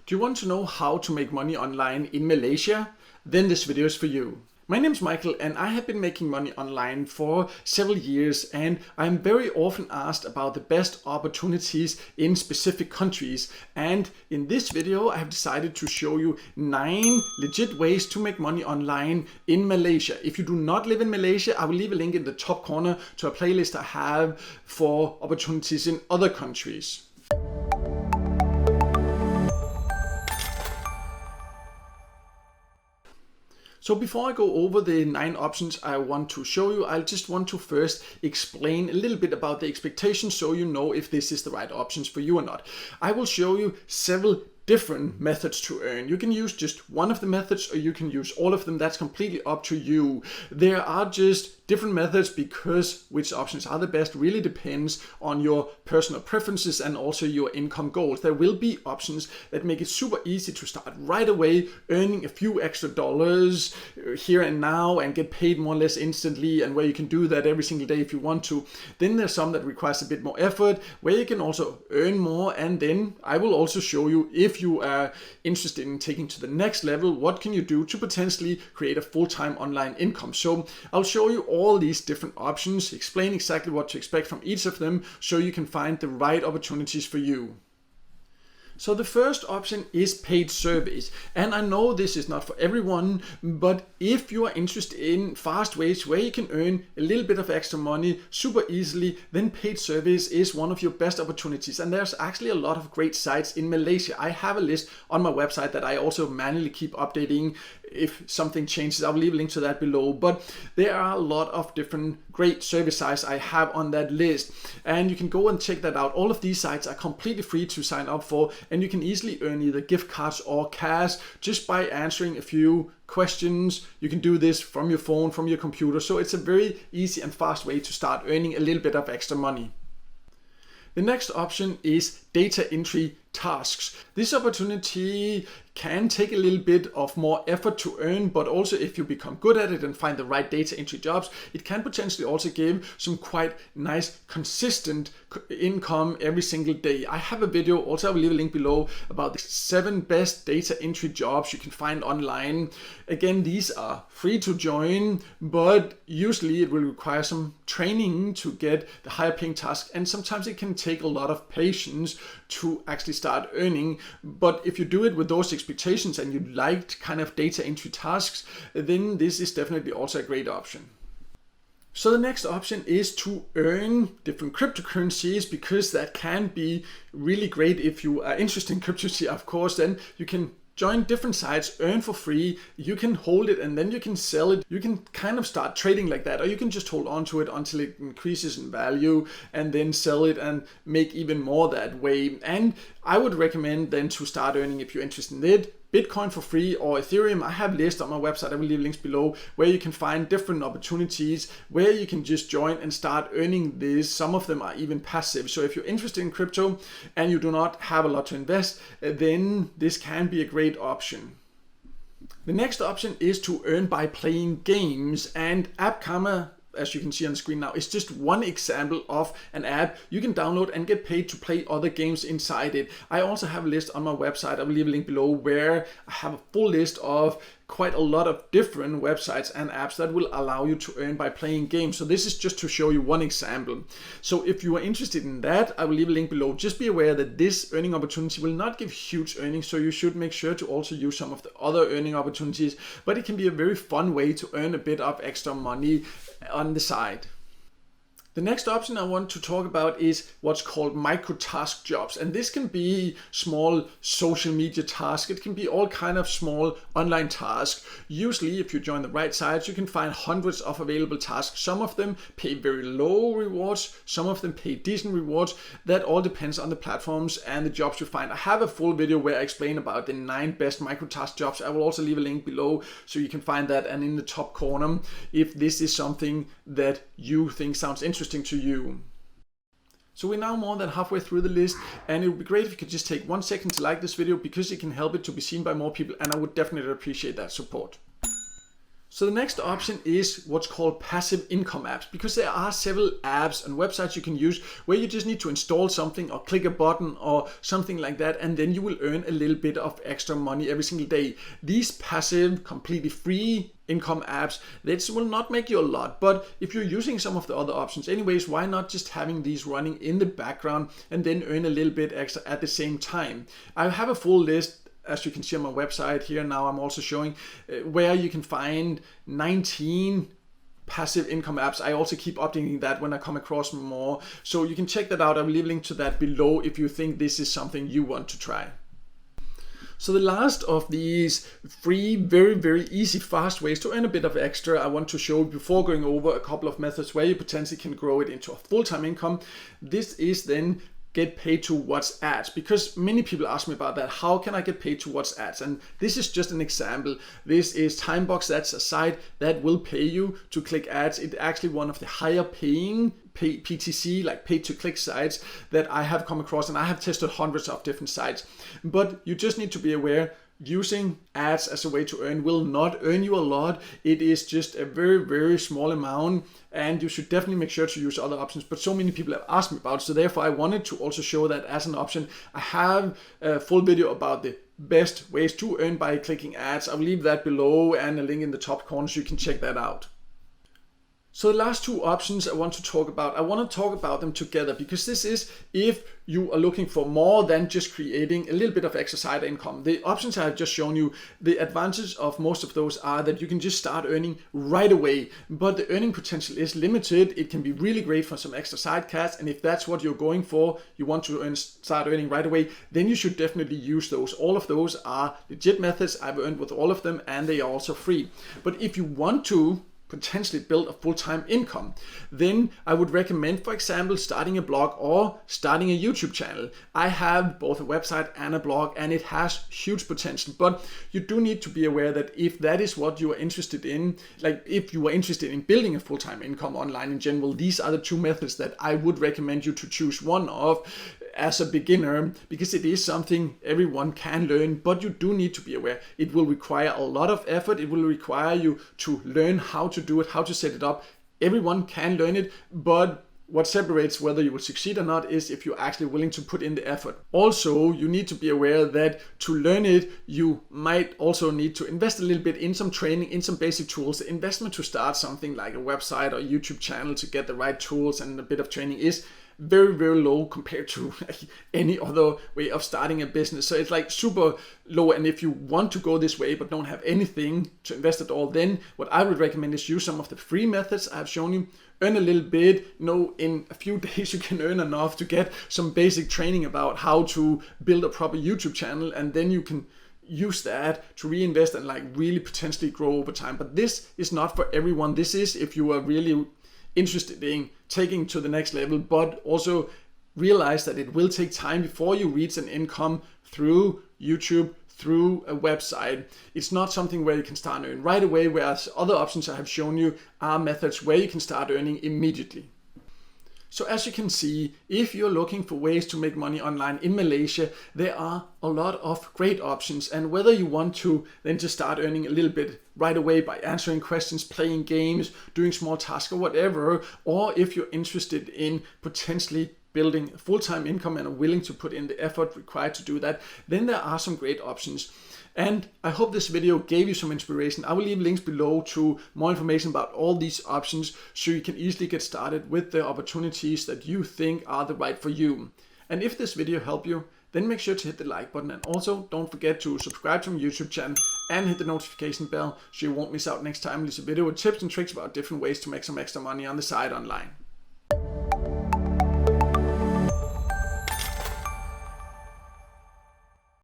Do you want to know how to make money online in Malaysia? Then this video is for you. My name is Michael and I have been making money online for several years, and I'm very often asked about the best opportunities in specific countries. And in this video I have decided to show you 9 legit ways to make money online in Malaysia. If you do not live in Malaysia, I will leave a link in the top corner to a playlist I have for opportunities in other countries. So before I go over the 9 options I want to show you, I just want to first explain a little bit about the expectations so you know if this is the right options for you or not. I will show you several different methods to earn. You can use just one of the methods or you can use all of them. That's completely up to you. There are just different methods because which options are the best really depends on your personal preferences and also your income goals. There will be options that make it super easy to start right away earning a few extra dollars here and now and get paid more or less instantly, and where you can do that every single day if you want to. Then there's some that requires a bit more effort where you can also earn more, and then I will also show you, if you are interested in taking to the next level, what can you do to potentially create a full-time online income. So I'll show you all these different options, explain exactly what to expect from each of them so you can find the right opportunities for you. So the first option is paid surveys, and I know this is not for everyone, but if you are interested in fast ways where you can earn a little bit of extra money super easily, then paid surveys is one of your best opportunities. And there's actually a lot of great sites in Malaysia. I have a list on my website that I also manually keep updating. If something changes, I'll leave a link to that below. But there are a lot of different great service sites I have on that list, and you can go and check that out. All of these sites are completely free to sign up for, and you can easily earn either gift cards or cash just by answering a few questions. You can do this from your phone, from your computer, so it's a very easy and fast way to start earning a little bit of extra money. The next option is data entry tasks. This opportunity can take a little bit of more effort to earn, but also if you become good at it and find the right data entry jobs, it can potentially also give some quite nice consistent income every single day. I have a video, also I will leave a link below, about the 7 best data entry jobs you can find online. Again, these are free to join, but usually it will require some training to get the higher paying task, and sometimes it can take a lot of patience to actually start earning. But if you do it with those expectations and you liked kind of data entry tasks, then this is definitely also a great option. So the next option is to earn different cryptocurrencies, because that can be really great if you are interested in cryptocurrency, of course. Then you can join different sites, earn for free, you can hold it and then you can sell it. You can kind of start trading like that, or you can just hold on to it until it increases in value and then sell it and make even more that way. And I would recommend then to start earning, if you're interested in it, Bitcoin for free or Ethereum. I have lists on my website, I will leave links below, where you can find different opportunities where you can just join and start earning this. Some of them are even passive. So if you're interested in crypto and you do not have a lot to invest, then this can be a great option. The next option is to earn by playing games, and AppKarma, as you can see on the screen now, is just one example of an app you can download and get paid to play other games inside it. I also have a list on my website, I will leave a link below, where I have a full list of quite a lot of different websites and apps that will allow you to earn by playing games. So this is just to show you one example. So if you are interested in that, I will leave a link below. Just be aware that this earning opportunity will not give huge earnings, so you should make sure to also use some of the other earning opportunities, but it can be a very fun way to earn a bit of extra money on the side. The next option I want to talk about is what's called micro task jobs. And this can be small social media tasks. It can be all kind of small online tasks. Usually, if you join the right sites, you can find hundreds of available tasks. Some of them pay very low rewards. Some of them pay decent rewards. That all depends on the platforms and the jobs you find. I have a full video where I explain about the 9 best micro task jobs. I will also leave a link below so you can find that, and in the top corner, if this is something that you think sounds interesting to you. So we're now more than halfway through the list, and it would be great if you could just take 1 second to like this video, because it can help it to be seen by more people, and I would definitely appreciate that support. So the next option is what's called passive income apps, because there are several apps and websites you can use where you just need to install something or click a button or something like that, and then you will earn a little bit of extra money every single day. These passive, completely free income apps, that will not make you a lot, but if you're using some of the other options anyways, why not just having these running in the background and then earn a little bit extra at the same time. I have a full list, as you can see on my website here now. I'm also showing where you can find 19 passive income apps. I also keep updating that when I come across more, so you can check that out. I will leave a link to that below if you think this is something you want to try. So the last of these free, very easy, fast ways to earn a bit of extra I want to show before going over a couple of methods where you potentially can grow it into a full-time income. This is then get paid to watch ads, because many people ask me about that. How can I get paid to watch ads? And this is just an example. This is Timebox. That's a site that will pay you to click ads. It's actually one of the higher paying PTC, like pay to click sites that I have come across, and I have tested hundreds of different sites. But you just need to be aware, using ads as a way to earn will not earn you a lot. It is just a very small amount, and you should definitely make sure to use other options. But so many people have asked me about it, so therefore I wanted to also show that as an option. I have a full video about the best ways to earn by clicking ads. I will leave that below and a link in the top corner so you can check that out. So the last two options I want to talk about them together, because this is if you are looking for more than just creating a little bit of extra side income. The options I have just shown you, the advantage of most of those are that you can just start earning right away, but the earning potential is limited. It can be really great for some extra side cash, and if that's what you're going for, you want to start earning right away, then you should definitely use those. All of those are legit methods. I've earned with all of them, and they are also free. But if you want to potentially build a full-time income, then I would recommend, for example, starting a blog or starting a YouTube channel. I have both a website and a blog, and it has huge potential, but you do need to be aware that if that is what you are interested in, like if you are interested in building a full-time income online in general, these are the two methods that I would recommend you to choose one of as a beginner, because it is something everyone can learn, but you do need to be aware it will require a lot of effort. It will require you to learn how to do it, how to set it up. Everyone can learn it, but what separates whether you will succeed or not is if you're actually willing to put in the effort. Also, you need to be aware that to learn it, you might also need to invest a little bit in some training, in some basic tools. The investment to start something like a website or YouTube channel to get the right tools and a bit of training is very low compared to any other way of starting a business. So it's like super low, and if you want to go this way but don't have anything to invest at all, then what I would recommend is use some of the free methods I've shown you. Earn a little bit, in a few days you can earn enough to get some basic training about how to build a proper YouTube channel, and then you can use that to reinvest and really potentially grow over time. But this is not for everyone. This is if you are really interested in taking to the next level, but also realize that it will take time before you reach an income through YouTube, through a website. It's not something where you can start earning right away, whereas other options I have shown you are methods where you can start earning immediately. So as you can see, if you're looking for ways to make money online in Malaysia, there are a lot of great options. And whether you want to then just start earning a little bit right away by answering questions, playing games, doing small tasks or whatever, or if you're interested in potentially building a full-time income and are willing to put in the effort required to do that, then there are some great options. And I hope this video gave you some inspiration. I will leave links below to more information about all these options so you can easily get started with the opportunities that you think are the right for you. And if this video helped you, then make sure to hit the like button, and also don't forget to subscribe to my YouTube channel and hit the notification bell so you won't miss out next time I release a video with tips and tricks about different ways to make some extra money on the side online.